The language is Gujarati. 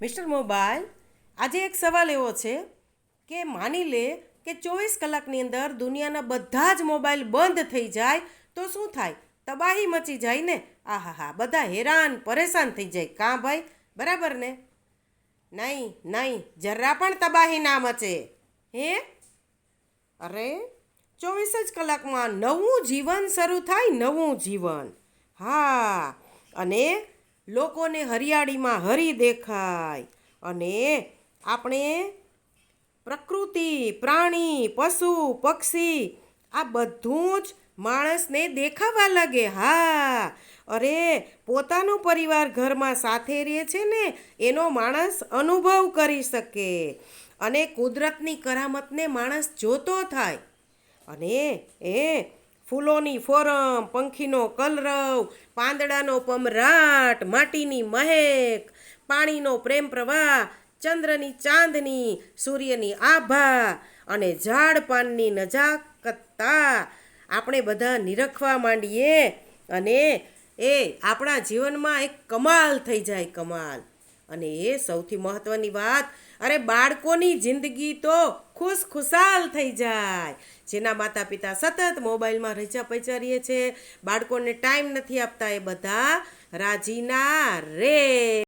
મિસ્ટર મોબાઈલ, આજે એક સવાલ એવો છે કે માની લે કે 24 કલાકની અંદર દુનિયાના બધા જ મોબાઈલ બંધ થઈ જાય તો શું થાય? તબાહી મચી જાય ને. આહાહા, બધા હેરાન પરેશાન થઈ જાય. કાં ભાઈ, બરાબર ને? નહીં નહીં, જરા પણ તબાહી ના મચે. હે અરે, 24 જ કલાકમાં નવું જીવન શરૂ થાય, નવું જીવન. હા, અને લોકોને હરિયાળીમાં હરી દેખાય, અને આપણે પ્રકૃતિ, પ્રાણી, પશુ, પક્ષી આ બધું જ માણસને દેખાવા લાગે. હા, અરે પોતાનો પરિવાર ઘરમાં સાથે રહે છે ને એનો માણસ અનુભવ કરી શકે, અને કુદરતની કરામતને માણસ જોતો થાય. અને ફૂલોની ફોરમ, પંખીનો કલરવ, પાંદડાનો પમરાટ, માટીની મહેક, પાણીનો પ્રેમ પ્રવાહ, ચંદ્રની ચાંદની, સૂર્યની આભા અને ઝાડ પાનની નજાકતતા આપણે બધા નિરખવા માંડીએ, અને એ આપણા જીવનમાં એક કમાલ થઈ જાય, કમાલ. અને એ સૌથી મહત્ત્વની વાત, અરે બાળકોની જિંદગી તો ખુશખુશાલ થઈ જાય. જેના માતા પિતા સતત મોબાઈલમાં રચ્યા પચ્યા રહે છે, બાળકોને ટાઈમ નથી આપતા, એ બધા રાજીના રે.